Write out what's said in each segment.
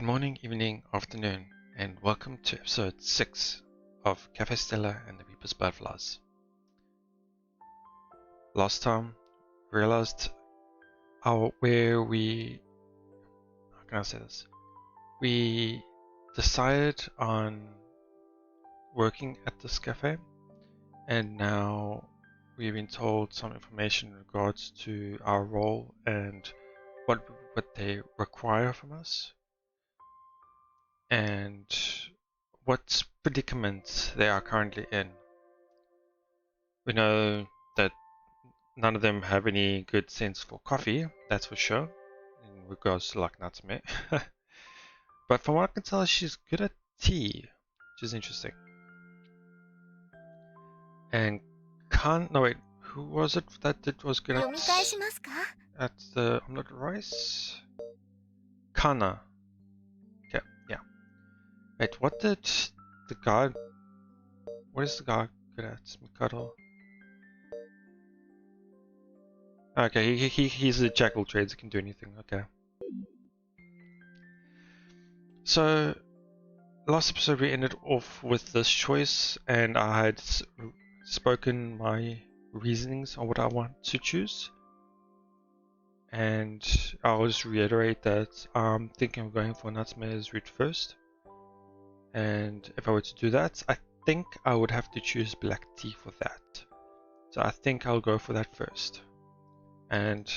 morning, evening, afternoon, and welcome to episode 6 of Café Stella and the Reaper's Butterflies. Last time, realized how we decided on working at this cafe, and now we've been told some information in regards to our role and what they require from us, and what predicament they are currently in. We know that none of them have any good sense for coffee, that's for sure, in regards to like Natsume. But from what I can tell, she's good at tea, which is interesting. And who was it that was good at the omelette rice? Kana. Okay, yeah. Wait, what is the guy good at? Mikado? Okay, he's a jack of all trades, he can do anything, okay. So, last episode we ended off with this choice, and I had spoken my reasonings on what I want to choose. And I'll just reiterate that I'm thinking of going for Natsume's route first. And if I were to do that, I think I would have to choose black tea for that. So I think I'll go for that first. And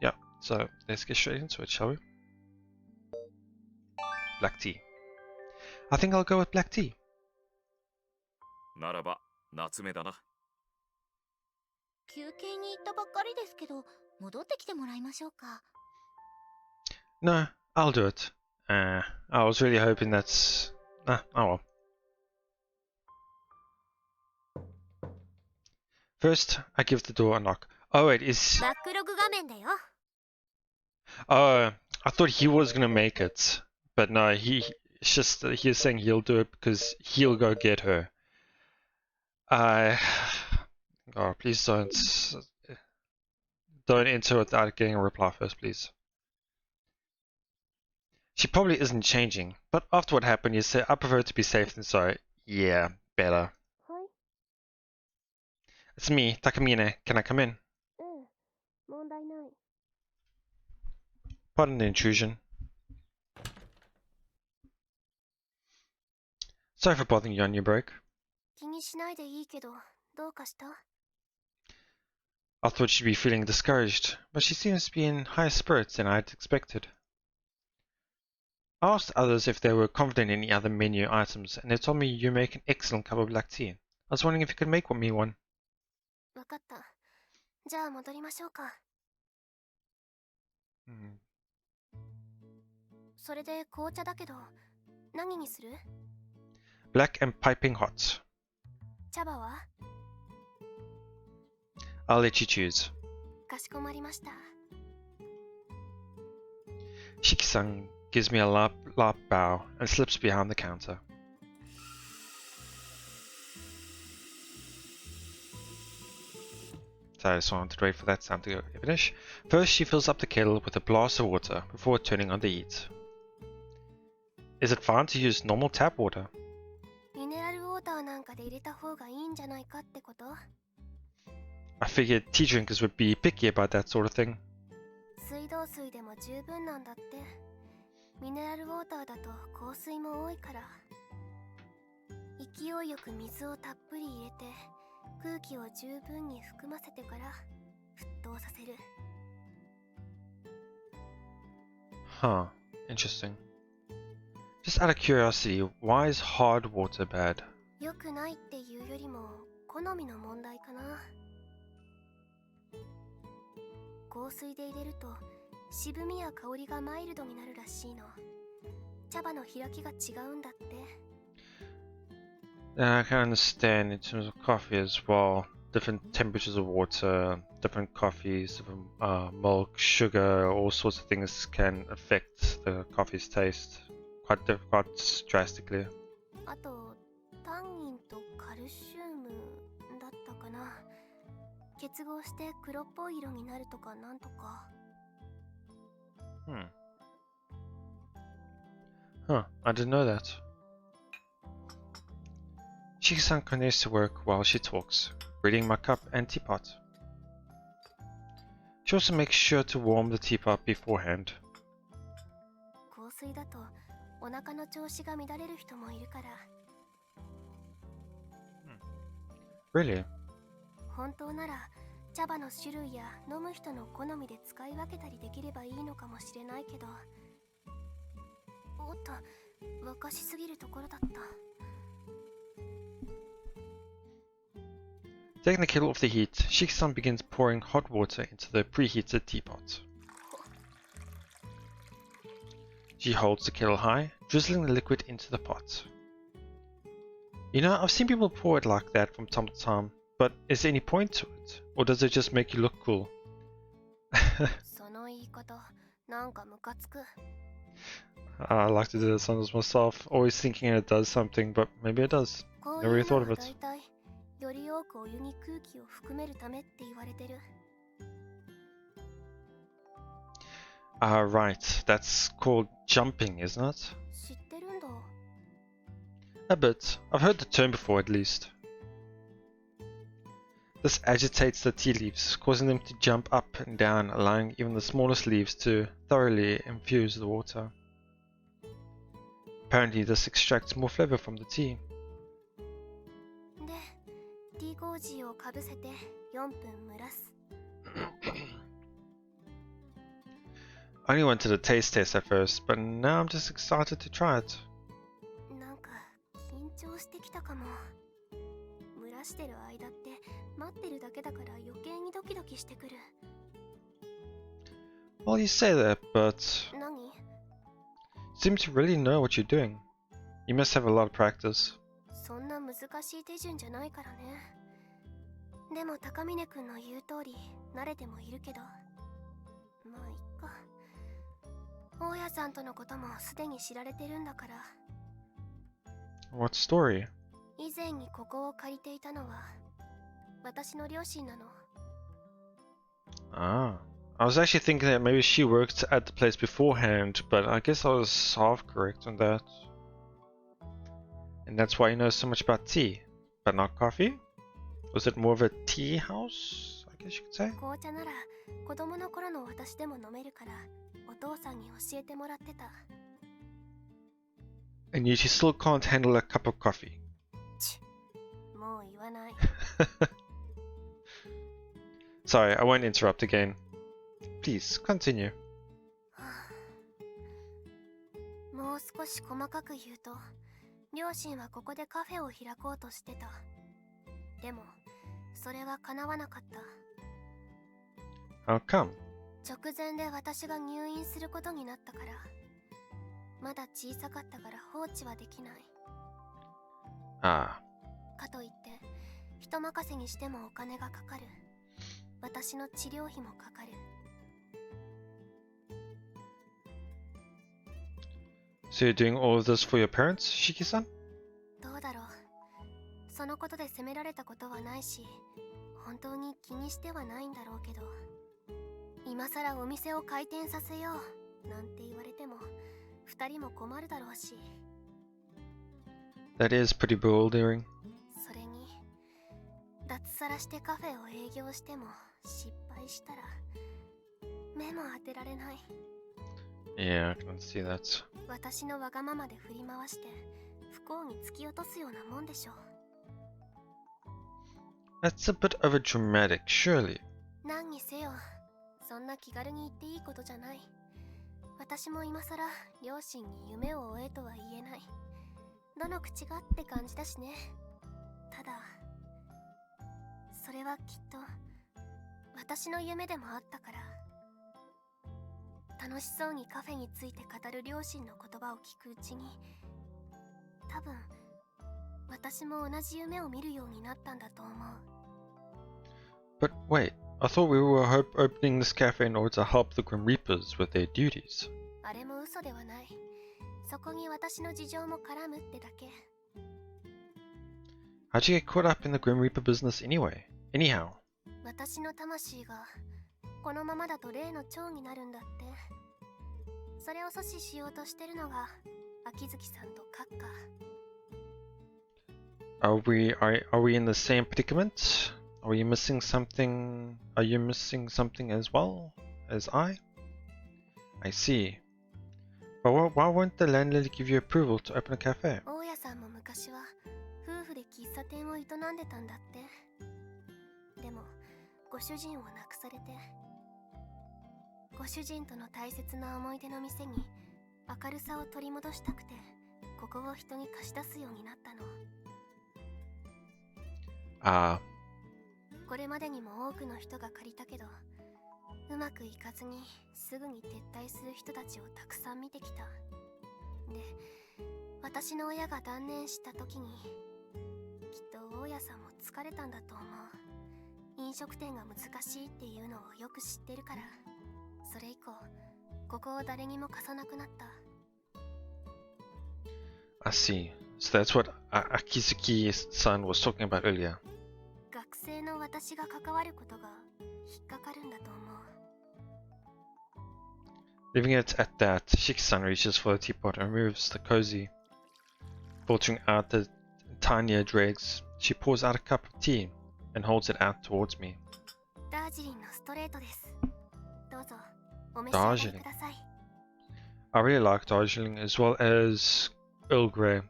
yeah, so let's get straight into it, shall we? Black tea. I think I'll go with black tea. ならば、夏目だな。休憩に行ったばっかりですけど、戻ってきてもらいましょうか。No, I'll do it. I was really hoping that's... oh well. First, I give the door a knock. Oh, it is... バックログ画面だよ。Oh, I thought he was gonna make it. But no, he's saying he'll do it because he'll go get her. Oh, please don't enter without getting a reply first, please. She probably isn't changing, but after what happened, you said I prefer to be safe than sorry. Yeah, better. Hi. It's me, Takamine. Can I come in? 問題ない。 Pardon the intrusion. Sorry for bothering you on your break. 気にしないでいいけど、どうかした？ I thought she'd be feeling discouraged, but she seems to be in higher spirits than I'd expected. I asked others if they were confident in any other menu items, and they told me you make an excellent cup of black tea. I was wondering if you could make me one. わかった。じゃあ戻りましょうか。それで紅茶だけど、何にする？ Black and piping hot. 茶葉は？ I'll let you choose. かしこまりました。 Shiki-san gives me a larp bow and slips behind the counter. So I just wanted to wait for that sound to finish. First, she fills up the kettle with a glass of water before turning on the heat. Is it fine to use normal tap water? ミネラルウォーターなんかで入れた方がいいんじゃないかってこと？ I figured tea drinkers would be picky about that sort of thing. 水道水でも十分なんだって。ミネラルウォーターだと香水も多いから。勢いよく水をたっぷり入れて、空気を十分に含ませてから沸騰させる。Huh, interesting. Just out of curiosity, why is hard water bad? 良くないっていうよりも好みの問題かな。香水で入れると渋みや香りがマイルドになるらしいの。茶葉の開きが違うんだって。I can understand in terms of coffee as well. Different temperatures of water, different coffees, different milk, sugar, all sorts of things can affect the coffee's taste quite drastically. あと、タンニンとカルシウムだったかな。結合して黒っぽい色になるとかなんとか。Huh, I didn't know that. Shiki-san continues to work while she talks, reading my cup and teapot. She also makes sure to warm the teapot beforehand. 香水だとお腹の調子が乱れる人もいるから。Really? 本当なら茶葉の種類や飲む人の好みで使い分けたりできればいいのかもしれないけど。おっと、沸かしすぎるところだった。Taking the kettle off the heat, Shiki-san begins pouring hot water into the preheated teapot. She holds the kettle high, drizzling the liquid into the pot. You know, I've seen people pour it like that from time to time, but is there any point to it? Or does it just make you look cool? その言い方、なんかムカつく。I like to do it sometimes myself, always thinking it does something, but maybe it does. こう Never い really う thought の of は it. 大体より多くお湯に空気を含めるためって言われてる。Right, that's called jumping, isn't it? 知ってるんだ。A bit. I've heard the term before at least. This agitates the tea leaves, causing them to jump up and down, allowing even the smallest leaves to thoroughly infuse the water. Apparently this extracts more flavor from the tea. で、ティーコージーをかぶせて4分蒸らす。I only wanted a taste test at first, but now I'm just excited to try it. なんか緊張してきたかも。蒸らしてる間って待ってるだけだから余計にドキドキしてくる。Well, you say that, but何？ you seem to really know what you're doing. You must have a lot of practice. そんな難しい手順じゃないからね。でも高峰くんの言う通り慣れてもいるけど、まあいっか。大家さんとのこともすでに知られてるんだから。What story? 以前にここを借りていたのは私の両親なの。Ah. I was actually thinking that maybe she worked at the place beforehand, but I guess I was half correct on that. And that's why you know so much about tea, but not coffee? Was it more of a tea house, I guess you could say? 紅茶なら子供の頃の私でも飲めるからお父さんに教えてもらってた。 And yet you still can't handle a cup of coffee. もう言わない。 Sorry, I won't interrupt again. Please, continue. もう少し細かく言うと、両親はここでカフェを開こうとしてた。でも、それは叶わなかった。 How come? 直前で私が入院することになったから。まだ小さかったから放置はできない。 Ah. かといって、人任せにしてもお金がかかる。私の治療費もかかる。 So you're doing all of this for your parents, Shiki-san? どうだろう。そのことで責められたことはないし、本当に気にしてはないんだろうけど、今さらお店を開店させようなんて言われても二人も困るだろうし。 That is pretty bewildering. それに脱サラしてカフェを営業しても失敗したら目も当てられない。 Yeah, I can see that. 私のわがままで振り回して不幸に突き落とすようなもんでしょう。 That's a bit overdramatic, surely. 何にせよ、そんな気軽に言っていいことじゃない。私も今さら両親に夢を追えとは言えない。どの口がって感じだしね。ただそれはきっと私の夢でもあったから。楽しそうにカフェについて語る両親の言葉を聞くうちに、多分私も同じ夢を見るようになったんだと思う。 But wait, I thought we were opening this cafe in order to help the Grim Reapers with their duties. あれも嘘ではない。そこに私の事情も絡むってだけ。 How'd you get caught up in the Grim Reaper business anyway? Anyhow. 私の魂がこのままだと例の蝶になるんだって。それを阻止しようとしてるのが秋月さんと閣下。 Are we in the same predicament? Are you missing something? Are you missing something as well as I? I see. But why won't the landlady give you approval to open a cafe? 大家さんも昔は夫婦で喫茶店を営んでたんだって。でもご主人を亡くされて、ご主人との大切な思い出の店に明るさを取り戻したくて、ここを人に貸し出すようになったの。Ah, これまでにも多くの人が借りたけど、うまくいかずにすぐに撤退する人たちをたくさん見てきた。で、私の親が断念した時に、きっと大家さんも疲れたんだと思う。飲食店が難しいっていうのをよく知ってるから、それ以降ここを誰にも貸さなくなった。 I see. So that's what Akizuki-san was talking about earlier. 学生の私が関わることが引っかかるんだと思う。 Leaving it at that, Shiki-san reaches for the teapot and removes the cozy. Filtering out the tinier dregs, she pours out a cup of tea and holds it out towards me. ダージリンのストレートです。どうぞお召し上がりください。 I really like Darjeeling as well as Earl Grey,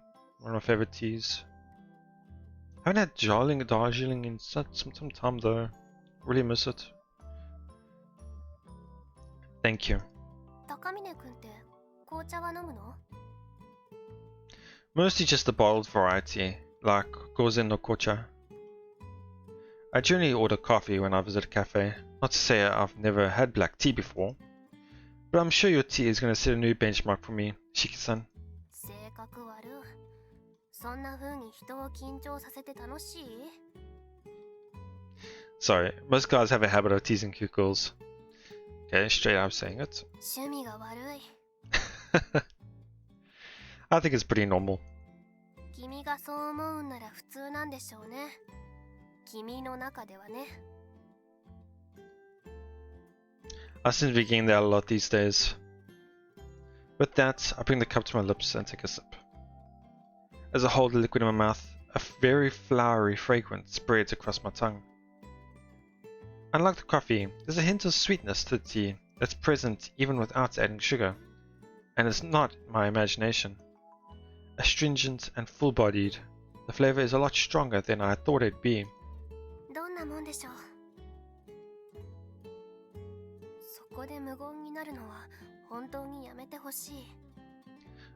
one of my favorite teas. I haven't had Darjeeling in some time though. Really miss it. Thank you. 高峰君って紅茶は飲むの？ Mostly just the bottled variety, like gozen no kocha. I generally order coffee when I visit a cafe. Not to say I've never had black tea before, but I'm sure your tea is going to set a new benchmark for me, Shiki-san. 性格悪い。そんな風に人を緊張させて楽しい？ Sorry, most guys have a habit of teasing cute girls. Okay, straight up saying it. 趣味が悪い。 I think it's pretty normal. 君がそう思うんなら普通なんでしょうね。君の中ではね。 I seem to be getting that a lot these days. With that, I bring the cup to my lips and take a sip. As I hold the liquid in my mouth, a very flowery fragrance spreads across my tongue. Unlike the coffee, there's a hint of sweetness to the tea that's present even without adding sugar, and it's not my imagination. Astringent and full-bodied, the flavor is a lot stronger than I thought it'd be. どんなもんでしょう。そこで無言になるのは本当にやめてほしい。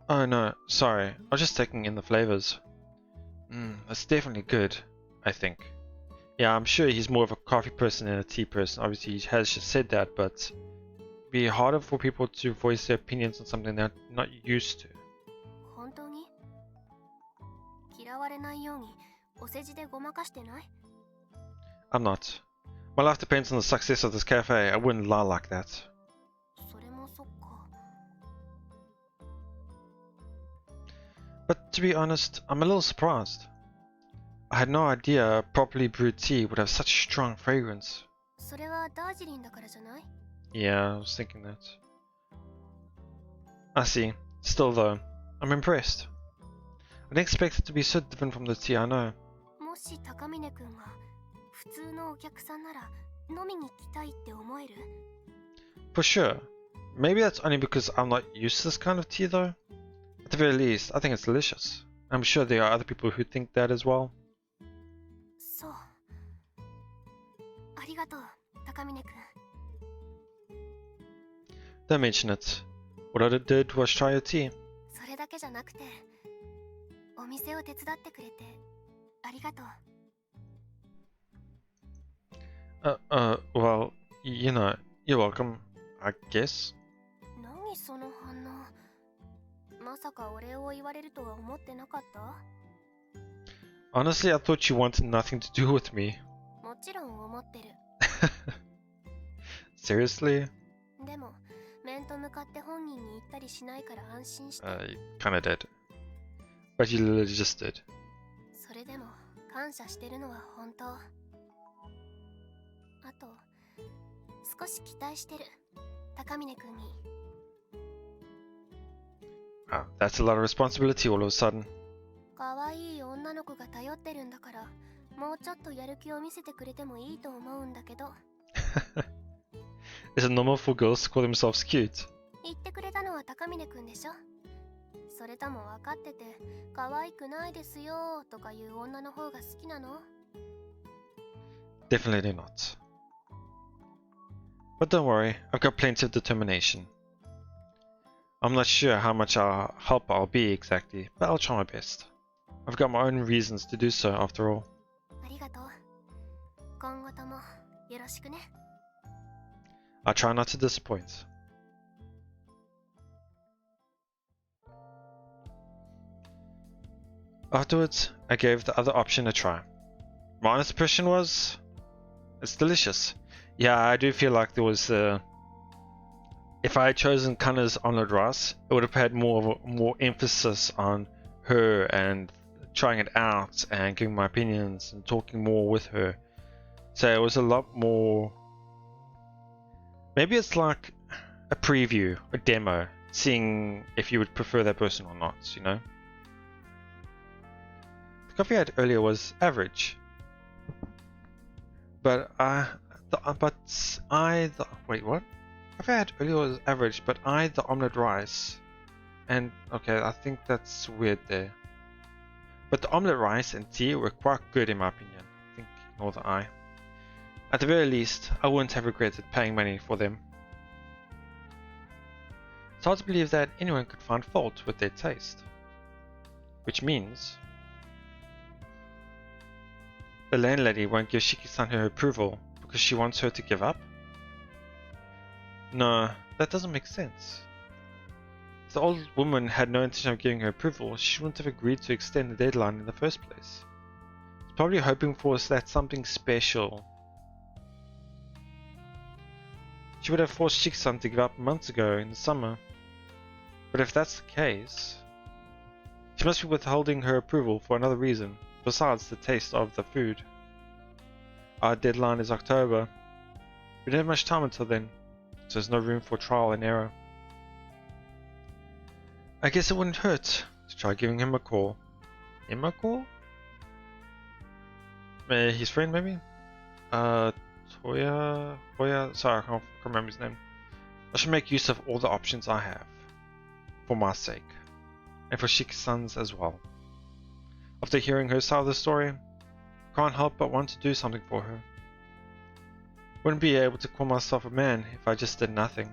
Oh no, sorry, I was just taking in the flavors. That's definitely good, I think. Yeah, I'm sure he's more of a coffee person than a tea person. Obviously, he has just said that, but it'd be harder for people to voice their opinions on something they're not used to. 本当に？嫌われないようにお世辞でごまかしてない？ I'm not. My life depends on the success of this cafe. I wouldn't lie like that. それもそっか。 But to be honest, I'm a little surprised. I had no idea properly brewed tea would have such strong fragrance. それはダージリンだからじゃない？ Yeah, I was thinking that. I see. Still though, I'm impressed. I didn't expect it to be so different from the tea I know. もし高峰君が普通のお客さんなら飲みに来たいって思える？ For sure. Maybe that's only because I'm not used to this kind of tea though. At the very least, I think it's delicious. I'm sure there are other people who think that as well. そう。ありがとう、高峰君。 Don't mention it. What I did was try your tea. それだけじゃなくて、お店を手伝ってくれてありがとう。 Well, you know, you're welcome, I guess. 何その反応。まさかお礼を言われるとは思ってなかった？ Honestly, I thought you wanted nothing to do with me. もちろん思ってる。 Seriously? でも、面と向かって本人に言ったりしないから安心して。You kinda did. But you literally just did. それでも感謝してるのは本当。あと、少し期待してる、高峰君に。That's a lot of responsibility all of a sudden. 可愛い女の子が頼ってるんだから、もうちょっとやる気を見せてくれてもいいと思うんだけど。Is it normal for girls to call themselves cute? 言ってくれたのは高峰くんでしょ。それとも分かってて、可愛くないですよとかいう女の方が好きなの？ Definitely not. But don't worry, I've got plenty of determination. I'm not sure how much help I'll be exactly, but I'll try my best. I've got my own reasons to do so after all. ありがとう。今後ともよろしくね。I try not to disappoint. Afterwards, I gave the other option a try. My honest impression was, it's delicious. Yeah, I do feel like there was if I had chosen Kanna's omelette rice, it would have had more emphasis on her and trying it out and giving my opinions and talking more with her. So it was a lot more. Maybe it's like a preview, a demo, seeing if you would prefer that person or not, you know? The coffee I had earlier was average. Wait, what? Coffee I had earlier was average, but I the omelette rice. And okay, I think that's weird there. But the omelette rice and tea were quite good in my opinion. I think ignore the I. At the very least, I wouldn't have regretted paying money for them. It's hard to believe that anyone could find fault with their taste. Which means the landlady won't give Shiki-san her approval because she wants her to give up? No, that doesn't make sense. If the old woman had no intention of giving her approval, she wouldn't have agreed to extend the deadline in the first place. She's probably hoping for that something special. She would have forced Shiki-san to give up months ago in the summer. But if that's the case, she must be withholding her approval for another reason, besides the taste of the food. Our deadline is October. We don't have much time until then, so there's no room for trial and error. I guess it wouldn't hurt to try giving him a call. Him a call? His friend, maybe? Toya? Sorry, I can't remember his name. I should make use of all the options I have. For my sake. And for Shiki-san's as well. After hearing her side of the story, I can't help but want to do something for her. Wouldn't be able to call myself a man if I just did nothing.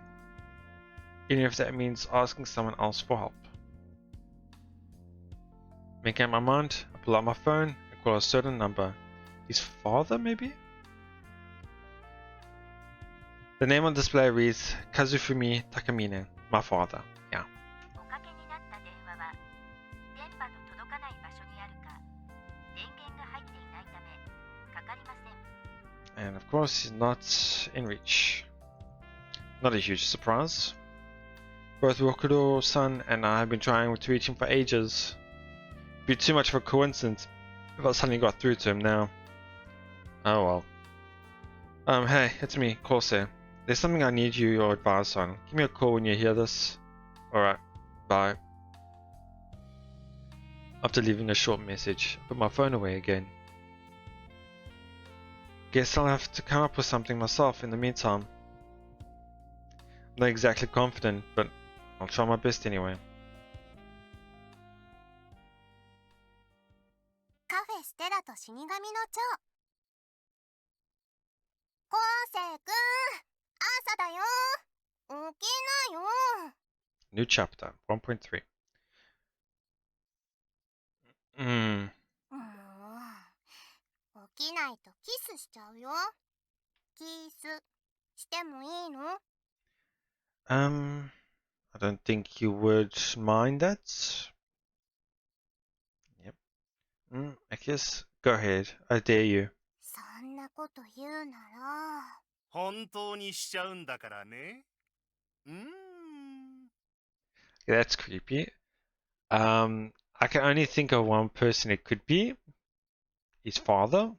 Even if that means asking someone else for help. Making up my mind, I pull out my phone and call a certain number. His father, maybe? The name on display reads Kazufumi Takamine, my father. Yeah. And of course, he's not in reach. Not a huge surprise. Both Rokuro-san and I have been trying to reach him for ages. It'd be too much of a coincidence if I suddenly got through to him now. Oh well. Hey, it's me, Corsair. There's something I need your advice on. Give me a call when you hear this. Alright, bye. After leaving a short message, I put my phone away again. Guess I'll have to come up with something myself in the meantime. I'm not exactly confident, but I'll try my best anyway. Café Stella と死神の蝶。昴生くん、朝だよ。起きなよ。 New chapter, 1.3. 起きないとキスしちゃうよ。キスしてもいいの？ I don't think you would mind that. Yep. I guess go ahead. I dare you. そんなこと言うなら。本当にしちゃうんだからね。Yeah, that's creepy. I can only think of one person it could be. His father.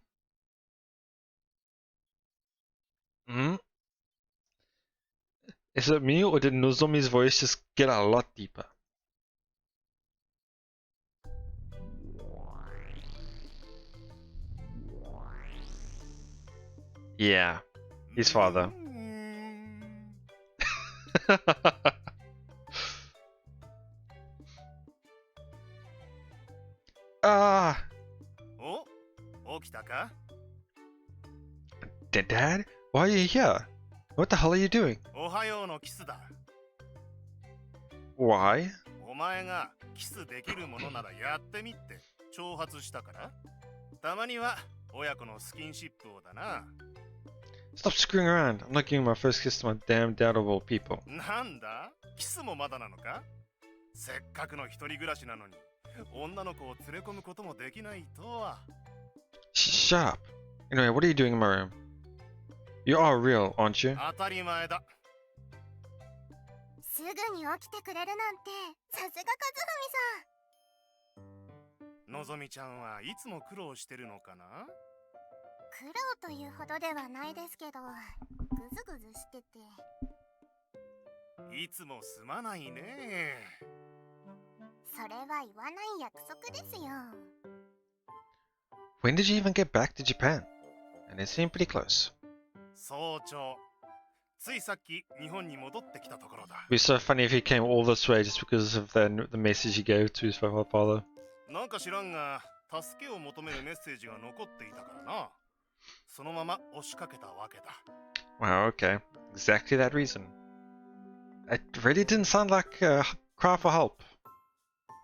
Is it me or did Nozomi's voice just get a lot deeper? Yeah, his father. Ah, お、起きたか？ Dad? Why are you here? What the hell are you doing? おはようのキスだ。 Why? お前がキスできるものならやってみって挑発したから。たまには親子のスキンシップをだな。 Stop screwing around. I'm not giving my first kiss to my damn dad of all people. なんだ？キスもまだなのか？せっかくの一人暮らしなのに女の子を連れ込むこともできないとは。 Shut up. Anyway, what are you doing in my room? You are real, aren't you? 当たり前だ。すぐに起きてくれるなんてさすが和文さん。のぞみちゃんはいつも苦労してるのかな？苦労というほどではないですけど、ぐずぐずしてて。いつもすまないね。それは言わない約束ですよ。 When did you even get back to Japan? And it seemed pretty close. 早朝。ついさっき日本に戻ってきたところだ。 It'd be so funny if he came all this way just because of the message he gave to his father. なんか知らんが、助けを求めるメッセージが残っていたからな。そのまま押しかけたわけだ。 Wow, okay. Exactly that reason. It really didn't sound like a cry for help.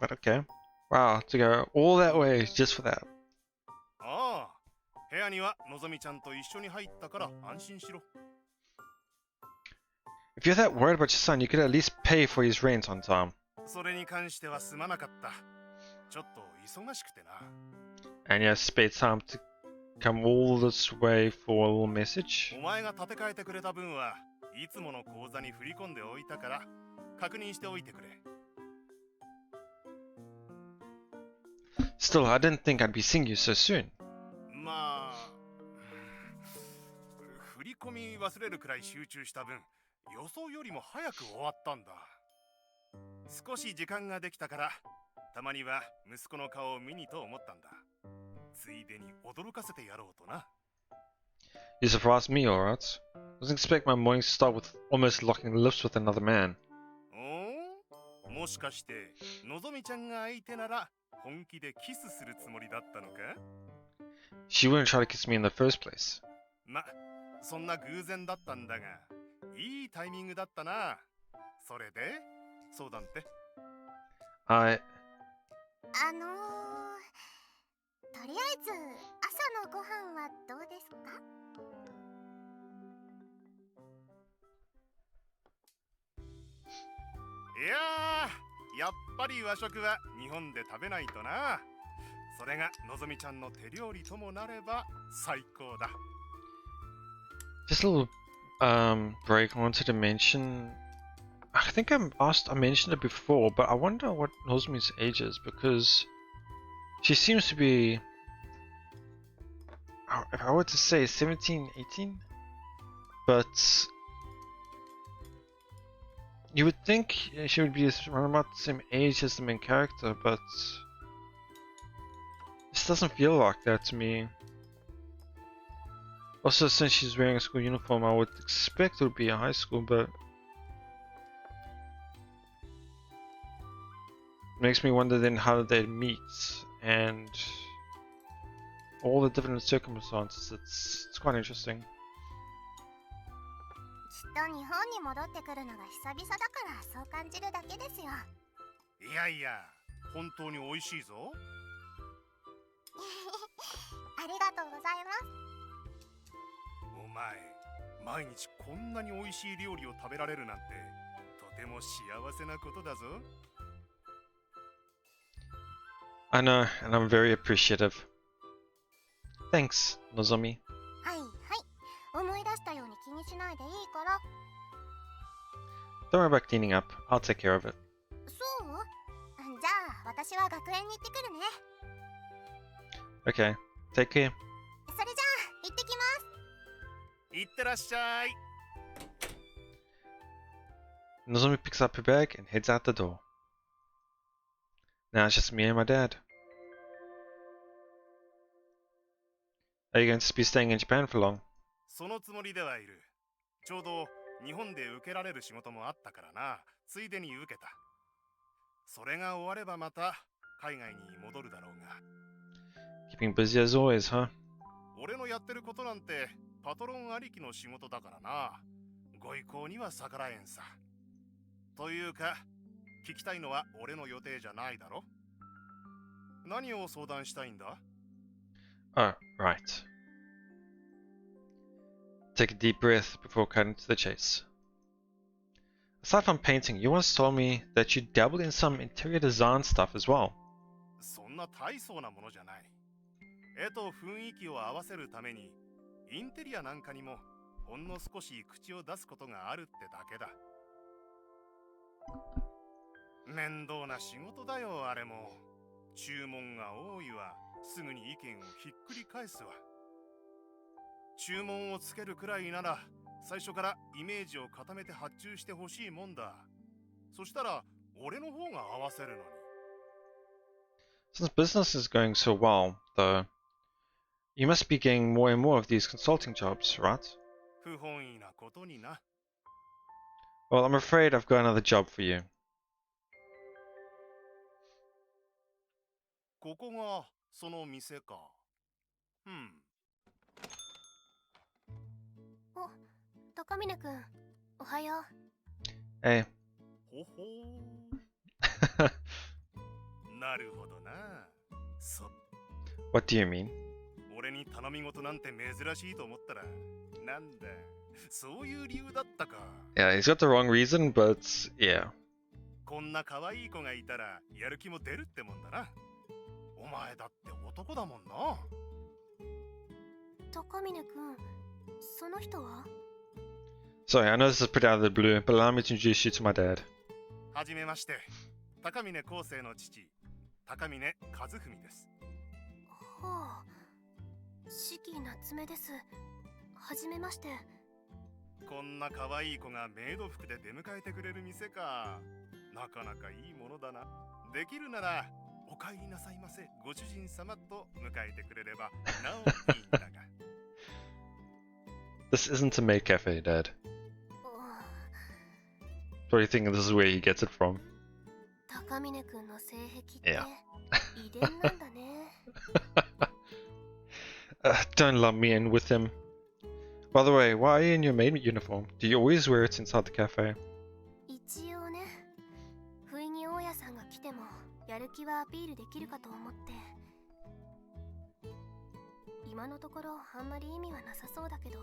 But okay. Wow, to go all that way just for that. ああ、部屋にはのぞみちゃんと一緒に入ったから安心しろ。 If you're that worried about your son, you could at least pay for his rent on time. それに関してはすまなかった。ちょっと忙しくてな。 And you have spare time to come all this way for a little message. お前が立て替えてくれた分はいつもの口座に振り込んでおいたから確認しておいてくれ。 Still, I didn't think I'd be seeing you so soon. まあ、振り込み忘れるくらい集中した分、予想よりも早く終わったんだ。少し時間ができたから、たまには息子の顔を見にと思ったんだ。ついでに驚かせてやろうとな。 You surprised me, alright? Wasn't expect my morning to start with almost locking lips with another man. おお、もしかしてのぞみちゃんが相手なら本気でキスするつもりだったのか？ She wouldn't try to kiss me in the first place. ま、そんな偶然だったんだが、いいタイミングだったな。それで、相談って？ I... とりあえず朝のご飯はどうですか？いやー、やっぱり和食は日本で食べないとな。それがのぞみちゃんの手料理ともなれば最高だ。 Just a little break I wanted to mention. I think I mentioned it before, but I wonder what Nozomi's age is because she seems to be, if I were to say 17, 18, but you would think she would be around about the same age as the main character, but this doesn't feel like that to me. Also, since she's wearing a school uniform, I would expect it would be a high school, but makes me wonder then how did they meet and all the different circumstances. It's quite interesting. きっと日本に戻ってくるのが久々だからそう感じるだけですよ。いやいや、本当に美味しいぞ。ありがとうございます。お前、毎日こんなに美味しい料理を食べられるなんてとても幸せなことだぞ。 I know, and I'm very appreciative. Thanks, Nozomi. はいはい、思い出したように気にしないでいいから。 Don't worry about cleaning up. I'll take care of it. そう？じゃあ私は学園に行ってくるね。 Okay, take care. それじゃあ行ってきます。いってらっしゃい。 Nozomi picks up her bag and heads out the door. Now it's just me and my dad. Are you going to be staying in Japan for long? そのつもりではいる。ちょうど日本で受けられる仕事もあったからな。ついでに受けた。それが終わればまた海外に戻るだろうが。 Keeping busy as always, huh? 俺のやってることなんてパトロンありきの仕事だからな。ご意向には逆らえんさ。というか、聞きたいのは俺の予定じゃないだろ。何を相談したいんだ？ Oh, right. Take a deep breath before cutting to the chase. Aside from painting, you once told me that you dabbled in some interior design stuff as well. そんな大層なものじゃない。絵と雰囲気を合わせるためにインテリアなんかにもほんの少し口を出すことがあるってだけだ。面倒な仕事だよ、あれも。注文が多いわ。すぐに意見をひっくり返すわ。注文をつけるくらいなら最初からイメージを固めて発注してほしいもんだ。そしたら俺の方が合わせるのに。 Since business is going so well, though, you must be getting more and more of these consulting jobs, right? 不本意なことにな。 Well, I'm afraid I've got another job for you. ここがその店か。お、高峰くん、おはよう。 Hey. ほほー。なるほどな。What do you mean? 俺に頼み事なんて珍しいと思ったら、なんだ、そういう理由だったか。 Yeah, he's got the wrong reason, but yeah. こんな可愛い子がいたらやる気も出るってもんだな。お前だって男だもんな。高峰くん、その人は？ Sorry, I know this is pretty out of the blue, but allow me to introduce you to my dad. はじめまして。高峰康生の父、高峰和文です。はあ、四季夏目です。はじめまして。こんな可愛い子がメイド服で出迎えてくれる店か。なかなかいいものだな。できるならお帰りなさいませ、ご主人様と迎えてくれればなおいいんだが。 This isn't a maid cafe, Dad. What do you think this is where he gets it from? 高峰くんの性癖って Yeah. 遺伝なんだね。Don't lump me in with him. By the way, why are you in your maid uniform? Do you always wear it inside the cafe? 一応ね、不意に大家さんが来てもやる気はアピールできるかと思って。今のところあんまり意味はなさそうだけど。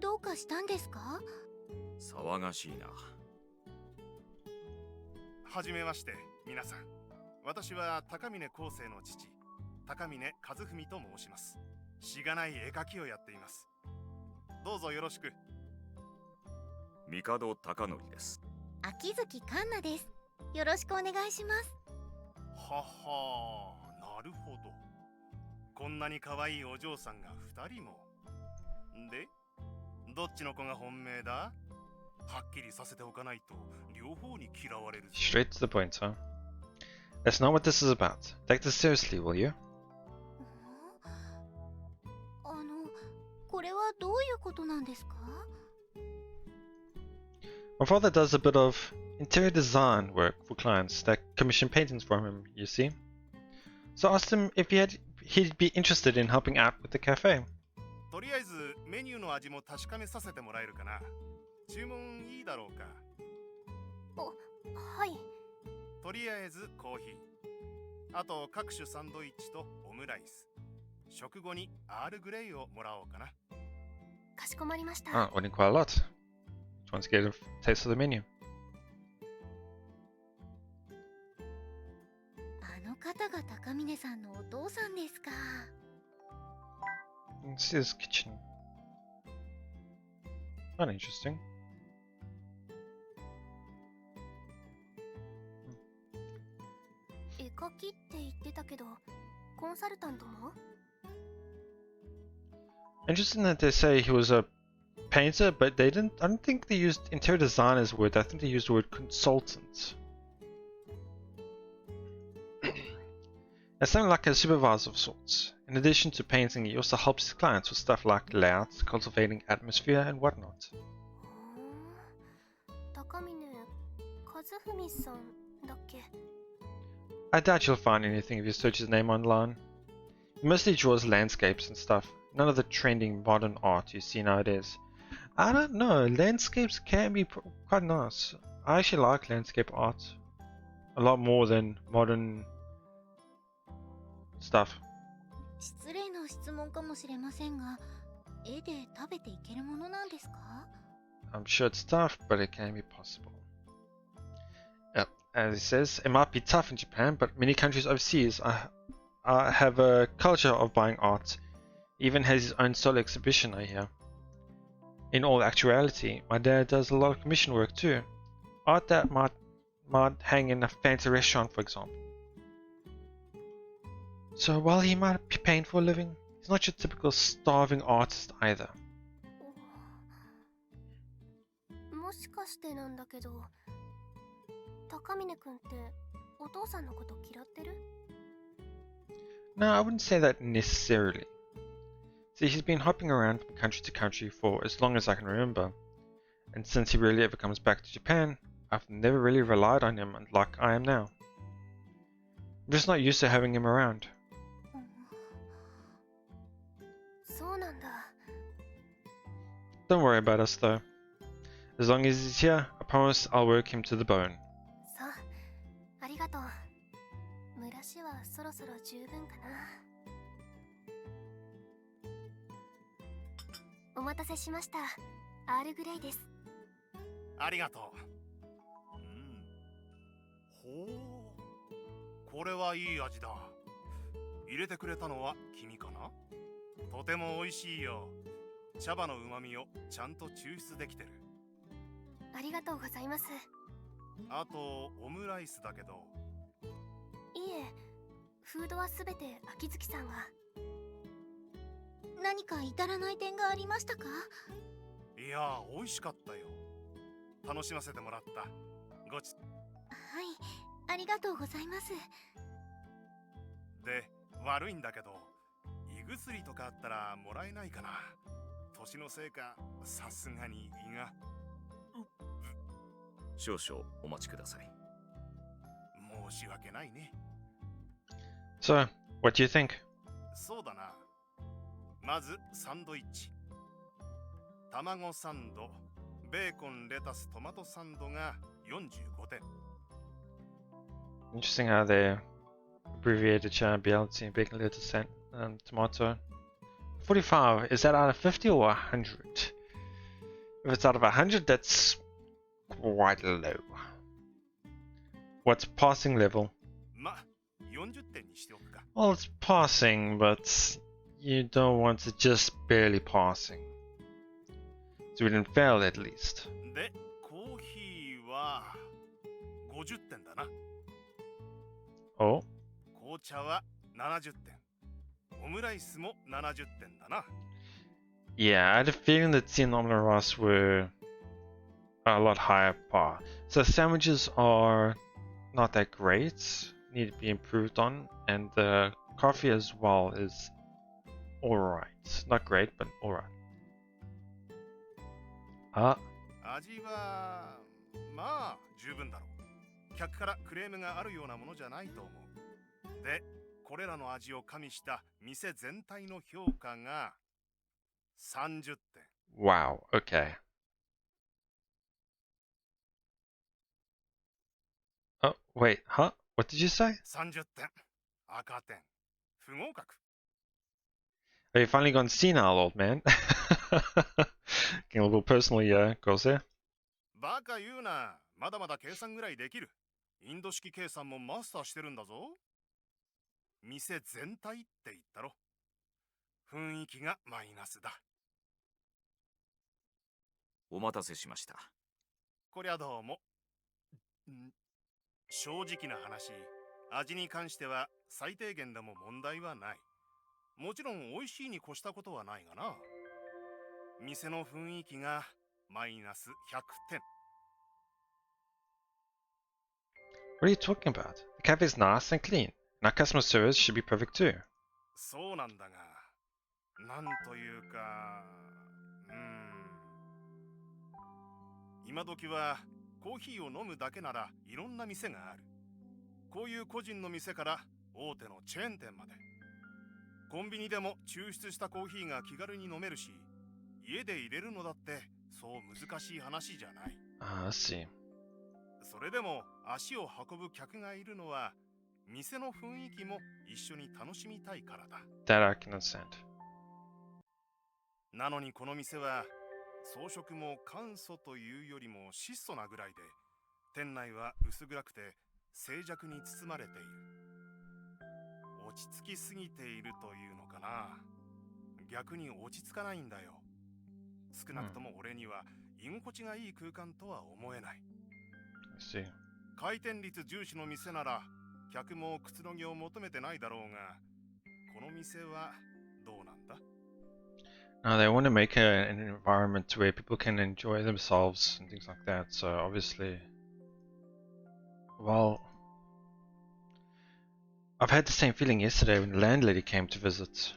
どうかしたんですか？騒がしいな。はじめまして、皆さん。私は高峰康生の父、高峰和文と申します。しがない絵描きをやっています。どうぞよろしく。帝貴則です。秋月環奈です。よろしくお願いします。ははー、なるほど。こんなに可愛いお嬢さんが2人も。で、どっちの子が本命だ？はっきりさせておかないと両方に嫌われる。 Straight to the point, huh? That's not what this is about. Take this seriously, will you? これはどういうことなんですか？ My father does a bit of interior design work for clients that commission paintings from him, you see. So I asked him if he'd be interested in helping out with the cafe. とりあえずメニューの味も確かめさせてもらえるかな。注文いいだろうか。はい。とりあえずコーヒー。あと各種サンドイッチとオムライス。食後にアールグレイをもらおうかな。かしこまりました。 Oh, ordering quite a lot. Just want to get a taste of the menu. あの方が高峰さんのお父さんですか。 This is kitchen. Not interesting. 絵描きって言ってたけど、コンサルタントも？ Interesting that they say he was a painter, but they didn't. I don't think they used interior design as a word. I think they used the word consultant. As something like a supervisor of sorts. In addition to painting, he also helps his clients with stuff like layouts, cultivating atmosphere, and whatnot. 高峰和文さんだっけ？ I doubt you'll find anything if you search his name online. He mostly draws landscapes and stuff, none of the trending modern art you see nowadays. I don't know, landscapes can be quite nice. I actually like landscape art a lot more than modern stuff. 失礼な質問かもしれませんが、絵で食べていけるものなんですか？ I'm sure it's tough, but it can be possible. Yep, as he says, it might be tough in Japan, but many countries overseas have a culture of buying art. He even has his own solo exhibition, I hear. In all actuality, my dad does a lot of commission work too. Art that might hang in a fancy restaurant, for example. So while he might be paying for a living, he's not your typical starving artist either. もしかしてなんだけど、高峰くんってお父さんのこと嫌ってる？ No, I wouldn't say that necessarily. See, he's been hopping around from country to country for as long as I can remember, and since he rarely ever comes back to Japan, I've never really relied on him like I am now. I'm just not used to having him around. そうなんだ。 Don't worry about us though. As long as he's here, I promise I'll work him to the bone. さあ、ありがとう。蒸らしはそろそろ十分かな。お待たせしました。アールグレイです。ありがとう。ほう、これはいい味だ。入れてくれたのは君かな？とても美味しいよ。茶葉の旨味をちゃんと抽出できてる。ありがとうございます。あとオムライスだけど。いえ、フードはすべて秋月さんが。何か至らない点がありましたか？いや、美味しかったよ。楽しませてもらった。はい、ありがとうございます。で、悪いんだけど、胃薬とかあったらもらえないかな。年のせいか、さすがに胃が。少々お待ちください。申し訳ないね。So, what do you think? そうだな。まずサンドイッチ。卵サンド、ベーコン、レタス、トマトサンドが45点。Interesting how they abbreviated BLT and bacon, lettuce, and tomato. 45, is that out of 50 or 100? If it's out of 100, that's quite low. What's passing level? ま、40点にしておくか。Well, it's passing, but you don't want to just barely passing. So we didn't fail at least. で、コーヒーは50点だな。Oh? 紅茶は70点。オムライスも70点だな。Yeah, I had a feeling that tea and omelette rice were a lot higher par. So sandwiches are not that great, need to be improved on, and the coffee as well is alright. Not great, but alright. あ、味はまあ十分だろう。客からクレームがあるようなものじゃないと思う。で、これらの味を加味した店全体の評価が30点。wow, okay. Oh, wait, huh? What did you say? 30点。赤点。不合格。Oh, you finally gone senile, old man. Getting a little personal here, girls there. バカ言うな。まだまだ計算ぐらいできる。インド式計算もマスターしてるんだぞ。店全体って言ったろ。雰囲気がマイナスだ。お待たせしました。こりゃどうも。正直な話、味に関しては最低限でも問題はない。もちろん美味しいに越したことはないがな。店の雰囲気がマイナス100点。What are you talking about? The cafe is nice and clean, Now customer service should be perfect too. そうなんだが、なんというか、今時はコーヒーを飲むだけならいろんな店がある。こういう個人の店から大手のチェーン店まで。コンビニでも抽出したコーヒーが気軽に飲めるし、家で入れるのだってそう難しい話じゃない。I see. それでも足を運ぶ客がいるのは店の雰囲気も一緒に楽しみたいからだ。 That I can understand. なのにこの店は装飾も簡素というよりも質素なぐらいで、店内は薄暗くて静寂に包まれている。落ち着きすぎているというのかな。逆に落ち着かないんだよ。少なくとも俺には居心地がいい空間とは思えない。I see. 回転率重視の店なら客もくつろぎを求めてないだろうが、この店はどうなんだ？ Now they want to make an environment where people can enjoy themselves and things like that. So obviously, well, I've had the same feeling yesterday when the landlady came to visit.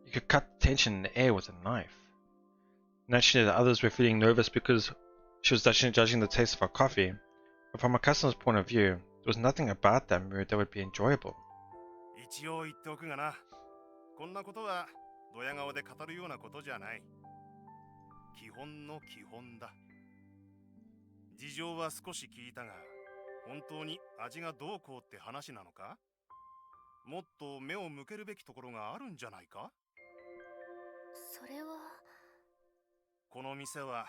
You could cut the tension in the air with a knife. Naturally, the others were feeling nervous because she was judging the taste of our coffee. But from a customer's point of view, there was nothing about that mood that would be enjoyable. 一応言っておくがな、こんなことはドヤ顔で語るようなことじゃない。基本の基本だ。事情は少し聞いたが、本当に味がどうこうって話なのか？もっと目を向けるべきところがあるんじゃないか？それは。この店は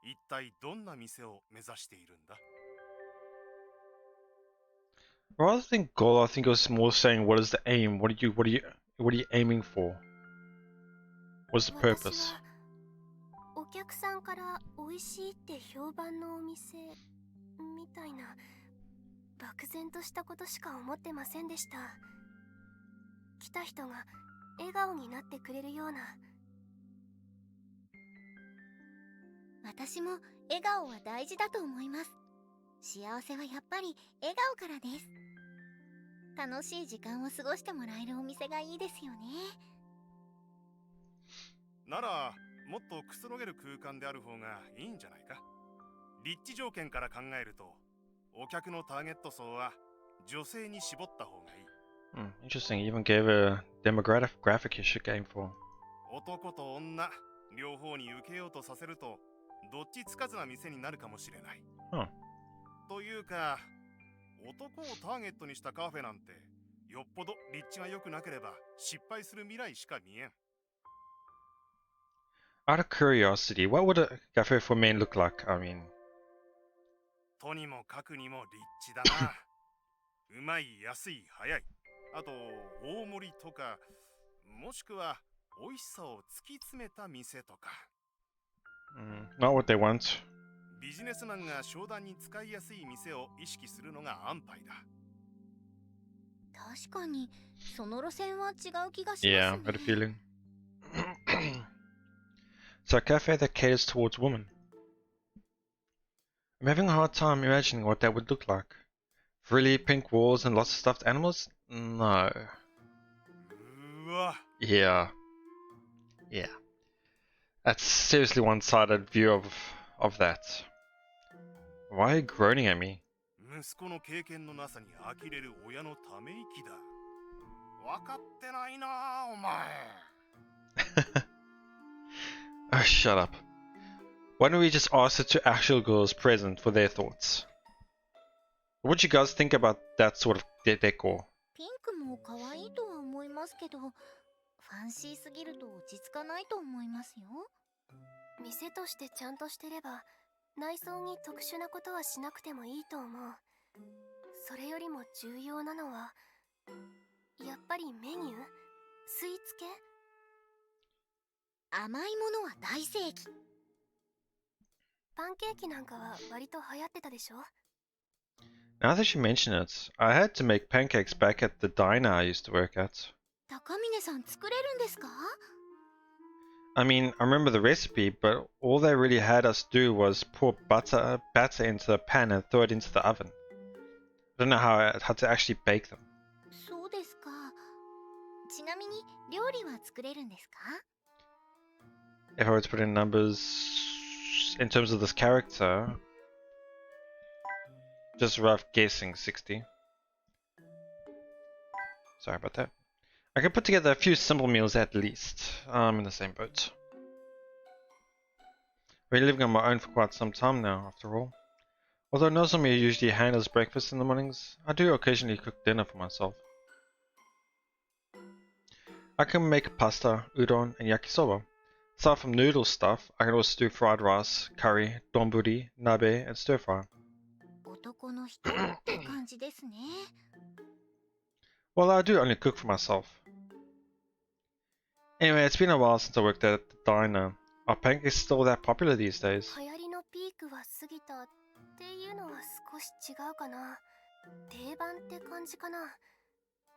一体どんな店を目指しているんだ？ Rather than goal, I think it was more saying what is the aim? What are you aiming for? What's the 私 purpose? はお客さんから美味しいって評判のお店みたいな漠然としたことしか思ってませんでした。来た人が笑顔になってくれるような。私も笑顔は大事だと思います。幸せはやっぱり笑顔からです。楽しい時間を過ごしてもらえるお店がいいですよね。ならもっとくつろげる空間である方がいいんじゃないか？立地条件から考えると、お客のターゲット層は女性に絞った方がいい。Interesting. You even gave a demographic you should aim for. 男と女両方に受けようとさせると、どっちつかずな店になるかもしれない。というか、男をターゲットにしたカフェなんて、よっぽど立地が良くなければ失敗する未来しか見えん。Out of curiosity, what would a cafe for men look like? I mean, とにもかくにも立地だな。うまい、安い、早い。あと、大盛りとか、もしくは美味しさを突き詰めた店とか。not what they want. ビジネスマンが商談に使いやすい店を意識するのが安牌だ。確かにその路線は違う気がします Yeah, ね。 I had a feeling. So a cafe that caters towards women. I'm having a hard time imagining what that would look like. Frilly pink walls and lots of stuffed animals? No. うわ。 Yeah. That's seriously one-sided view of that. Why are you groaning at me? 息子の経験のなさに呆れる親のため息だ。分かってないなあ、お前。Oh, shut up. Why don't we just ask the two actual girls present for their thoughts? What do you guys think about that sort of decor? ピンクも可愛いとは思いますけど、ファンシーすぎると落ち着かないと思いますよ。店としてちゃんとしてれば内装に特殊なことはしなくてもいいと思う。それよりも重要なのはやっぱりメニュー、スイーツ系。甘いものは大正義。パンケーキなんかは割と流行ってたでしょ。 Now that you mention it, I had to make pancakes back at the diner I used to work at. 高峰さん作れるんですか？ I mean, I remember the recipe, but all they really had us do was pour batter into the pan and throw it into the oven. I don't know how to actually bake them. そうちなみに料理は作れるんですか？ If I were to put in numbers in terms of this character, just rough guessing 60. Sorry about that. I can put together a few simple meals at least. I'm in the same boat. I've been living on my own for quite some time now, after all. Although Nozomi usually handles breakfast in the mornings, I do occasionally cook dinner for myself. I can make pasta, udon, and yakisoba. Aside from noodle stuff, I can also do fried rice, curry, donburi, nabe, and stir fry. 男の人って感じですね。 Well, I do only cook for myself. Anyway, it's been a while since I worked at the diner. Are pancakes still that popular these days? 流行りのピークは過ぎたっていうのは少し違うかな。定番って感じかな。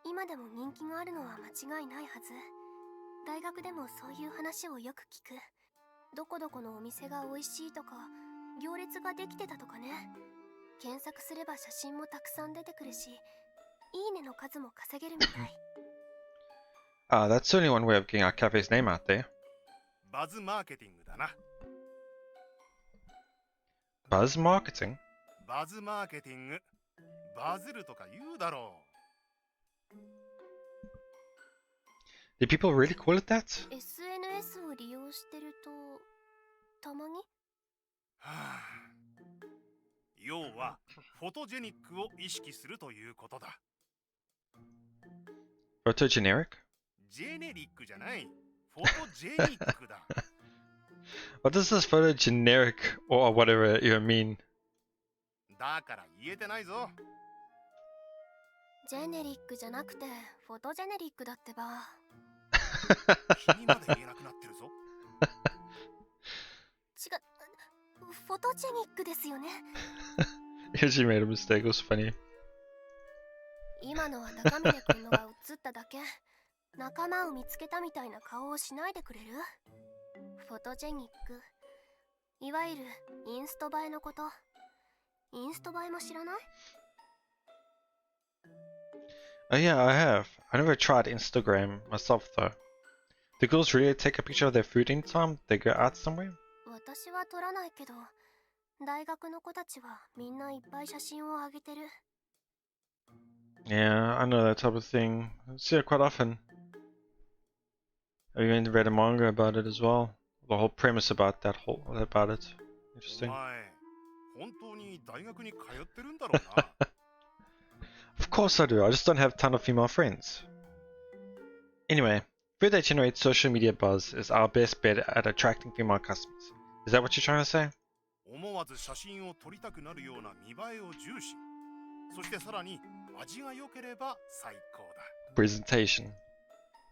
今でも人気があるのは間違いないはず。大学でもそういう話をよく聞く。どこどこのお店が美味しいとか、行列ができてたとかね。検索すれば写真もたくさん出てくるし、いいねの数も稼げるみたい。That's certainly one way of getting our cafe's name out there. バズマーケティングだな。 Buzz marketing? バズマーケティング。バズるとか言うだろう。 Did people really call it that? SNS を利用してると、たまにはあ、要はフォトジェニックを意識するということだ。 Photogenic? ジェネリックじゃない。フォトジェニックだ。 What does this photogenic or whatever even mean? だから言えてないぞ。ジェネリックじゃなくてフォトジェネリックだってば。君まで言えなくなってるぞ。違う、フォトジェニックですよね。Yeah, she made a mistake. It was funny. 今のは高峰君のが映っただけ。仲間を見つけたみたいな顔をしないでくれる？フォトジェニック。いわゆるインスト映えのこと。インスト映えも知らない？ Oh yeah, I have. I never tried Instagram myself though. Do girls really take a picture of their food anytime they go out somewhere? 私は撮らないけど、大学の子たちはみんないっぱい写真をあげてる。 Yeah, I know that type of thing. I see it quite often. I've even read a manga about it as well. The whole premise about it. Interesting. お前、本当に大学に通ってるんだろうな。Of course I do, I just don't have a ton of female friends. Anyway, food that generates social media buzz is our best bet at attracting female customers. Is that what you're trying to say? 思わず写真を撮りたくなるような見栄えを重視。そしてさらに味が良ければ最高だ。 Presentation.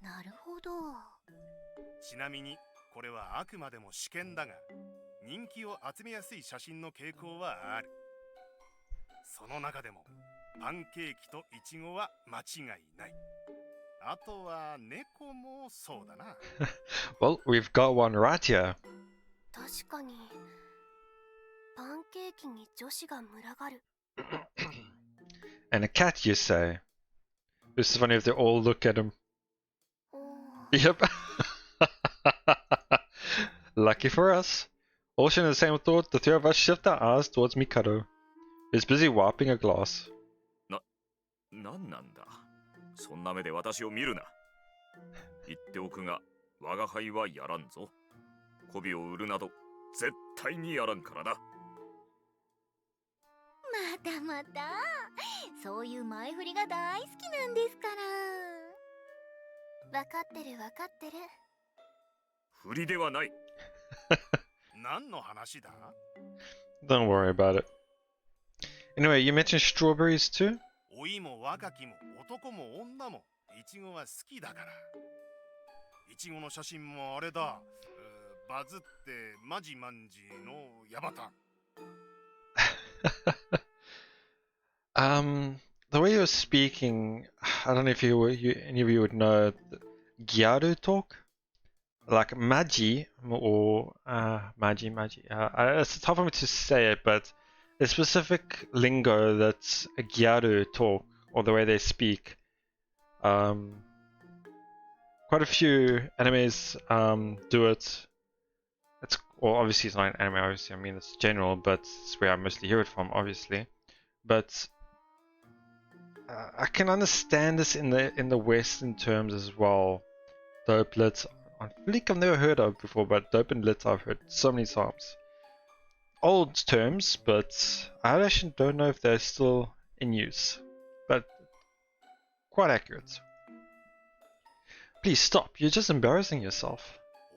なるほど。ちなみにこれはあくまでも試験だが、人気を集めやすい写真の傾向はある。その中でもパンケーキとイチゴは間違いない。あとは猫もそうだな。Well, we've got one right here. 確かに、パンケーキに女子が群がる。And a cat, you say? This is funny if they all look at him. おー Yep. Lucky for us. All sharing the same thought, the three of us shift our eyes towards Mikado, who's busy wiping a glass. なんなんだ。そんな目で私を見るな。言っておくが、我が輩はやらんぞ。媚びを売るなど絶対にやらんからな。またまた、そういう前振りが大好きなんですから。わかってるわかってる。振りではない。何の話だ？ Don't worry about it. Anyway, you mentioned strawberries too? 老いも若きも男も女もイチゴは好きだから。イチゴの写真もあれだ。バズってマジマンジのヤバタン。The way you're speaking, I don't know if any of you would know Gyaru talk, like Maji or Maji. It's tough for me to say it, but the specific lingo that's a Gyaru talk or the way they speak. quite a few animes do it. Well, obviously it's not an anime, obviously, I mean it's general, but it's where I mostly hear it from, obviously. But I can understand this in the Western terms as well. Dope lit, I think I've never heard of before, but dope and lit I've heard so many times. Old terms, but I actually don't know if they're still in use. But quite accurate. Please stop, you're just embarrassing yourself.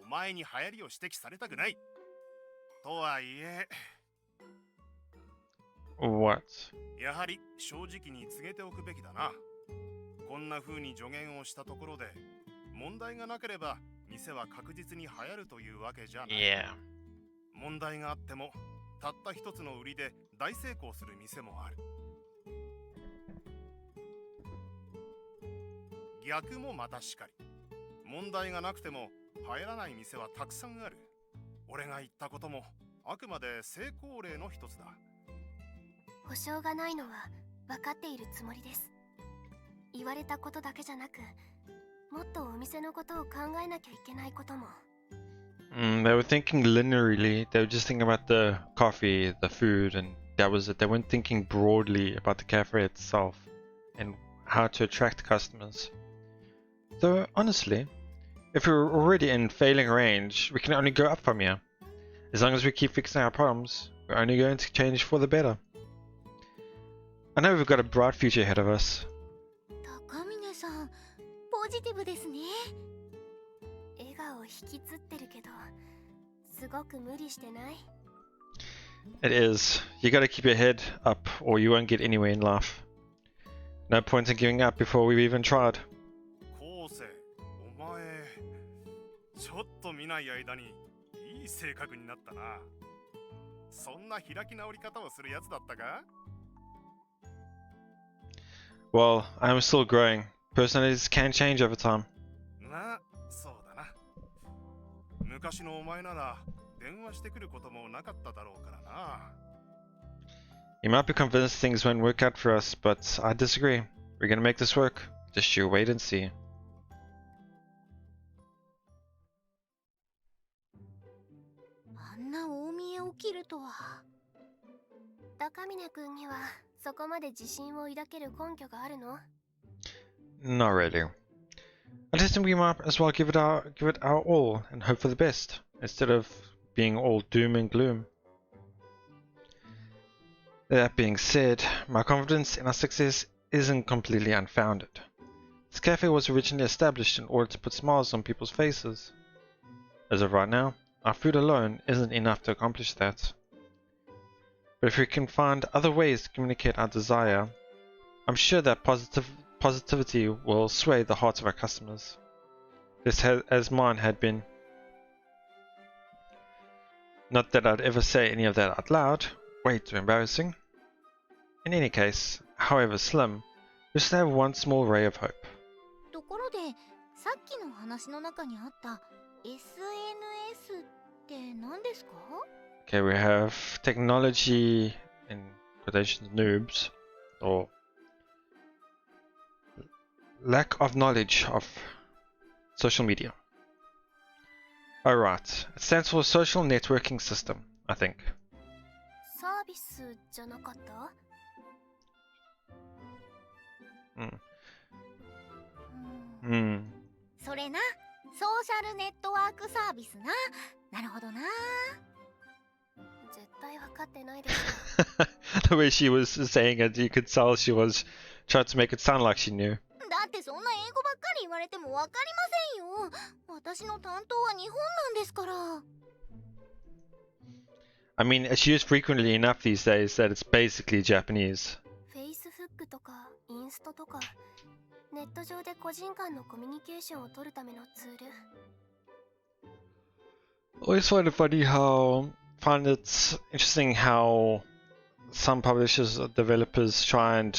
お前に流行りを指摘されたくない。とはいえ、 What? やはり正直に告げておくべきだな。こんな風に助言をしたところで、問題がなければ店は確実に流行るというわけじゃない。Yeah. 問題があっても、たった一つの売りで大成功する店もある。逆もまたしかり。問題がなくても流行らない店はたくさんある。俺が言ったこともあくまで成功例の一つだ。保証がないのは分かっているつもりです。言われたことだけじゃなく、もっとお店のことを考えなきゃいけないことも。They were thinking linearly. They were just thinking about the coffee, the food, and that was it. They weren't thinking broadly about the cafe itself and how to attract customers. Though, honestly, if we're already in failing range, we can only go up from here. As long as we keep fixing our problems, we're only going to change for the better. I know we've got a bright future ahead of us. 高峰さん、ポジティブですね。笑顔引きつってるけど、すごく無理してない？ It is. You gotta keep your head up or you won't get anywhere in life. No point in giving up before we've even tried. 昴生、お前、ちょっと見ない間にいい性格になったな。そんな開き直り方をするやつだったか？ Well, I'm still growing. Personalities can change over time. まあ、そうだな。昔のお前なら電話してくることもなかっただろうからな。You might be convinced things won't work out for us, but I disagree. We're gonna make this work. Just you wait and see. あんな大見え起きるとは。高峰君にはそこまで自信を抱ける根拠があるの？ Not really. I just think we might as well give it our all and hope for the best, instead of being all doom and gloom. That being said, my confidence in our success isn't completely unfounded. This cafe was originally established in order to put smiles on people's faces. As of right now, our food alone isn't enough to accomplish that. But if we can find other ways to communicate our desire, I'm sure that positivity will sway the hearts of our customers, as mine had been. Not that I'd ever say any of that out loud, way too embarrassing. In any case, however slim, we still have one small ray of hope. ところで、さっきの話の中にあった SNS って何ですか？ Okay, we have technology in quotations noobs, or lack of knowledge of social media. Alright, it stands for social networking system, I think. サービスじゃなかった？ それな、ソーシャルネットワークサービスな。なるほどな。絶対分かってないでしょ。 The way she was saying it, you could tell she was trying to make it sound like she knew. だってそんな英語ばっかり言われてもわかりませんよ。私の担当は日本なんですから。I mean, it's used frequently enough these days that it's basically Japanese. Facebook とかインストとか、ネット上で個人間のコミュニケーションを取るためのツール。Always find it interesting how some publishers or developers try and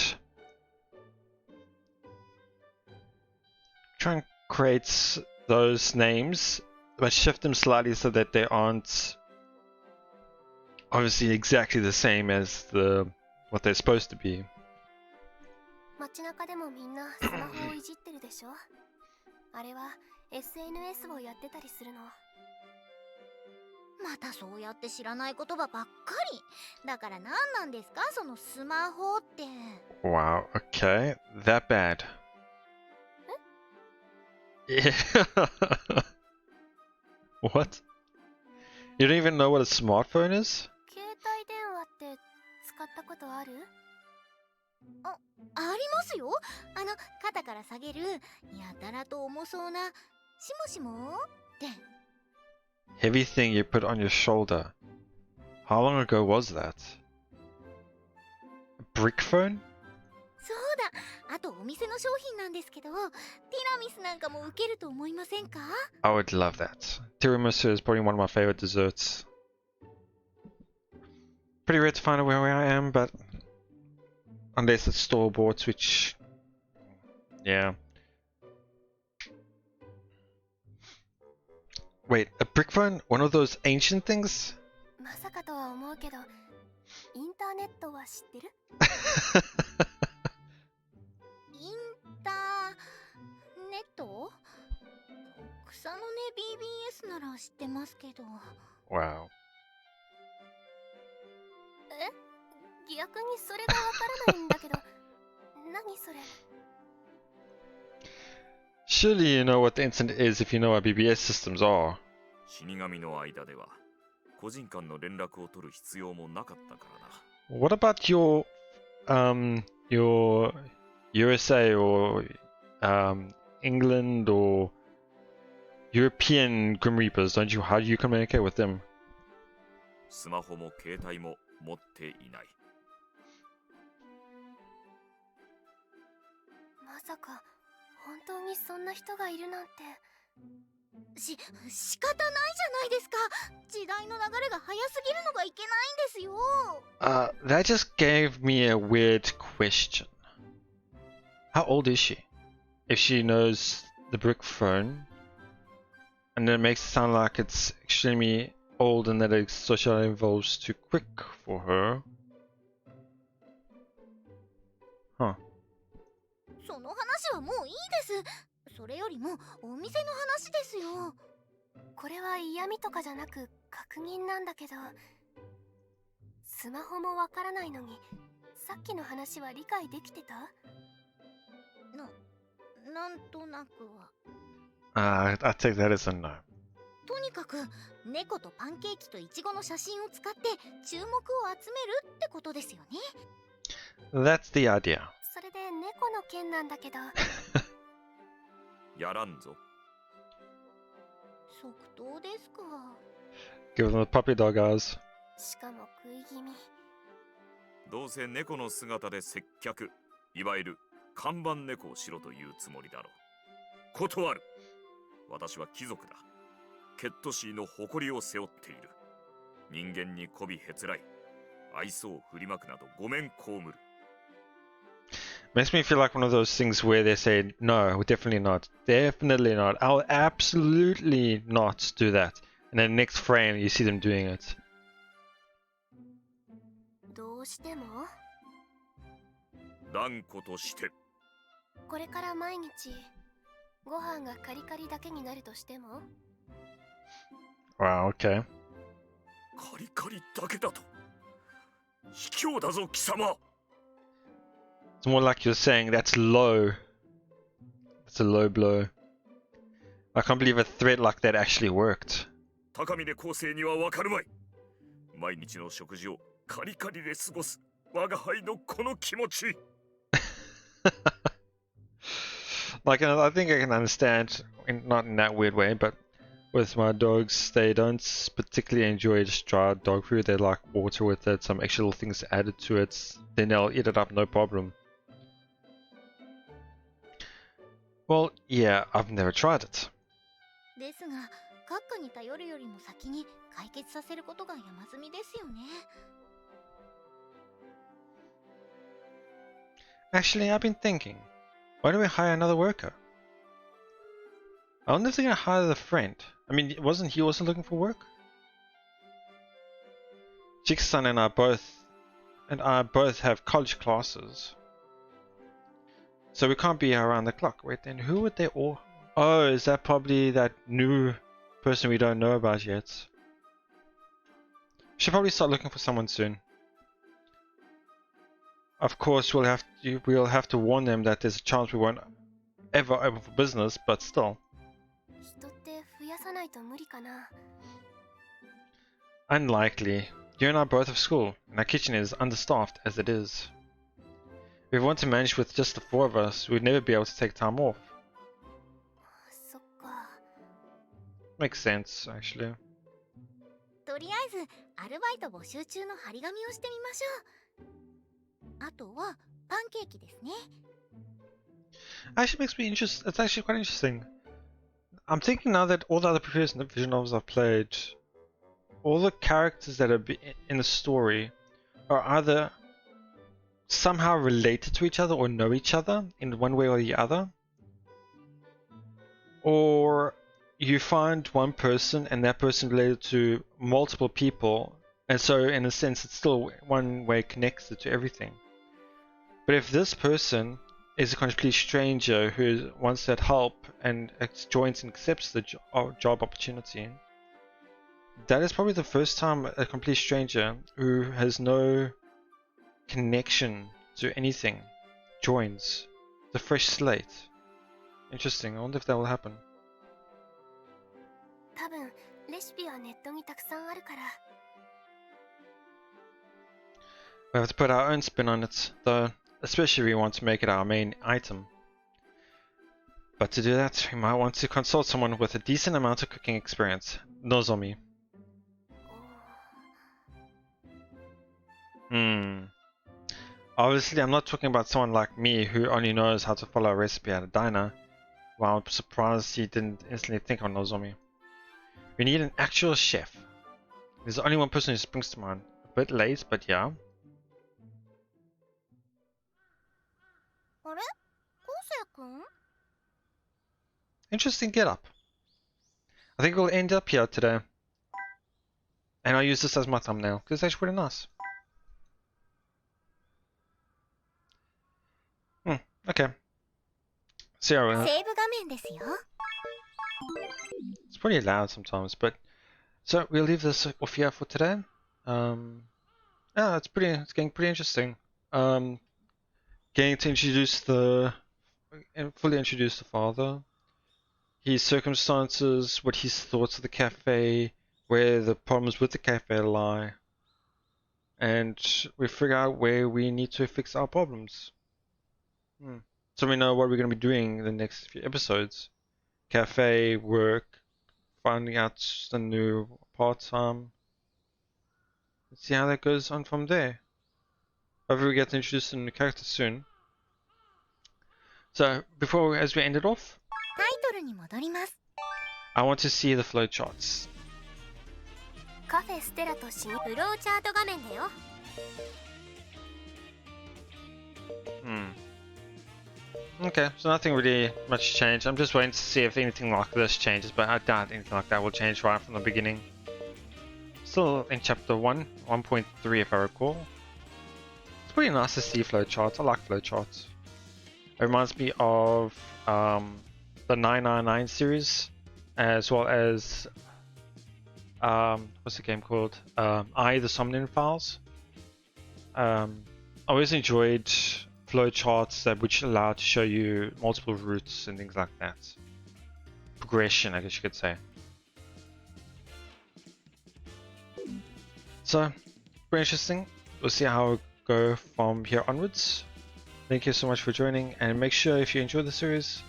create those names but shift them slightly so that they aren't obviously exactly the same as what they're supposed to be. 街中でもみんなスマホをいじってるでしょ。あれは SNS をやってたりするの。またそうやって知らない言葉ばっかり。だから何なんですかそのスマホって。 Wow, okay. That bad. Yeah. What? You don't even know what a smartphone is? 携帯電話って使ったことある？ありますよ。肩から下げるやたらと重そうなしもしもって。 Heavy thing you put on your shoulder. How long ago was that? A brick phone? そうだ、あとお店の商品なんですけど、ティラミスなんかも受けると思いませんか？ I would love that. Tiramisu is probably one of my favorite desserts. Pretty rare to find out where I am, but unless it's store-bought, which, yeah. Wait, a brick phone? One of those ancient things? まさかとは思うけど、インターネットは知ってる？インターネット？草の根 BBS なら知ってますけど。 Wow. 逆にそれがわからないんだけど、何それ？ Surely you know what the internet is if you know what BBS systems are. 死神の間では個人間の連絡を取る必要もなかったからな。 What about your USA or England or European Grim Reapers? How do you communicate with them? スマホも携帯も持っていない。まさか本当にそんな人がいるなんて。仕方ないじゃないですか。時代の流れが早すぎるのがいけないんですよ。That just gave me a weird question. How old is she? If she knows the brick phone, and then it makes it sound like it's extremely old and that its social evolves too quick for her. Huh. その話はもういいです。それよりもお店の話ですよ。これは嫌味とかじゃなく確認なんだけど、スマホもわからないのにさっきの話は理解できてた？なんとなくIは。take that as a no. とにかく猫とパンケーキとイチゴの写真を使って注目を集めるってことですよね。 That's the idea. それで猫の件なんだけど。やらんぞ。即答ですか。 Give them the puppy dog eyes. しかも食い気味。どうせ猫の姿で接客、いわゆる看板猫をしろというつもりだろう。断る。私は貴族だ。ケットシーの誇りを背負っている。人間に媚びへつらい、愛想を振りまくなどごめん被る。Makes me feel like one of those things where they say, no, definitely not. Definitely not. I'll absolutely not do that. And then next frame, you see them doing it. どうしても？断固として。これから毎日ご飯がカリカリだけになるとしても？ Wow, okay. カリカリだけだと。卑怯だぞ貴様。 It's more like you're saying that's low. That's a low blow. I can't believe a threat like that actually worked. 高峰構成にはわかるまい。毎日の食事をカリカリで過ごす我が輩のこの気持ち。Like, I think I can understand, not in that weird way, but with my dogs, they don't particularly enjoy just dry dog food. They like water with it, some extra little things added to it. Then they'll eat it up, no problem. Well, yeah, I've never tried it. ですが、閣下に頼るよりも先に解決させることが山積みですよね。 Actually, I've been thinking, why don't we hire another worker? I wonder if they're gonna hire the friend. I mean, wasn't he also looking for work? Jigsaw and I both have college classes. So we can't be around the clock. Wait, then who would they all... Oh, is that probably that new person we don't know about yet? Should probably start looking for someone soon. Of course, we'll have to warn them that there's a chance we won't ever open for business, but still. 人って増やさないと無理かな。 Unlikely. You and I both have school, and our kitchen is understaffed as it is. If we want to manage with just the 4 of us, we'd never be able to take time off. そっか。 Makes sense, actually. とりあえずアルバイト募集中の張り紙をしてみましょう。あとはパンケーキですね。 Actually makes me interested. It's actually quite interesting. I'm thinking now that all the other previous visual novels I've played, all the characters that are in the story are either somehow related to each other or know each other in one way or the other. Or you find one person and that person related to multiple people, and so in a sense it's still one way connected to everything. But if this person is a complete stranger who wants that help and joins and accepts the job opportunity, that is probably the first time a complete stranger who has no connection to anything joins. The fresh slate. Interesting. I wonder if that will happen. 多分レシピはネットにたくさんあるから。 We have to put our own spin on it, though, especially if we want to make it our main item. But to do that, we might want to consult someone with a decent amount of cooking experience. Nozomi. Obviously, I'm not talking about someone like me who only knows how to follow a recipe at a diner. Well, I'm surprised he didn't instantly think of Nozomi. We need an actual chef. There's only one person who springs to mind. A bit late, but yeah. あれ？昴生君？ Interesting get up. I think we'll end up here today. And I'll use this as my thumbnail, because it's actually pretty nice. Okay. So yeah, セーブ画面ですよ。 it's pretty loud sometimes, but so we'll leave this off here for today. Yeah, it's getting pretty interesting. Getting to fully introduce the father, his circumstances, what his thoughts of the cafe, where the problems with the cafe lie, and we figure out where we need to fix our problems. So we know what we're going to be doing in the next few episodes. Cafe, work, finding out the new part-time. Let's see how that goes on from there. Hopefully we get to introduce a new character soon. So, as we end it off, タイトルに戻ります。 I want to see the flowcharts. カフェステラとシニフローチャート画面だよ。 Okay, so nothing really much changed. I'm just waiting to see if anything like this changes, but I doubt anything like that will change right from the beginning. Still in chapter 1, 1.3 if I recall. It's pretty nice to see flowcharts. I like flowcharts. It reminds me of the 999 series, as well as what's the game called? I, the Somnium Files. I always enjoyed flowcharts which allow to show you multiple routes and things like that. Progression, I guess you could say. So, pretty interesting. We'll see how it go from here onwards. Thank you so much for joining, and make sure if you enjoyed the series,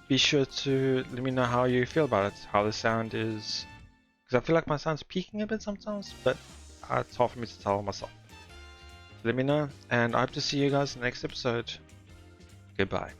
be sure to let me know how you feel about it, how the sound is, because I feel like my sound's peaking a bit sometimes, but it's hard for me to tell myself. Let me know, and I hope to see you guys in the next episode. Goodbye.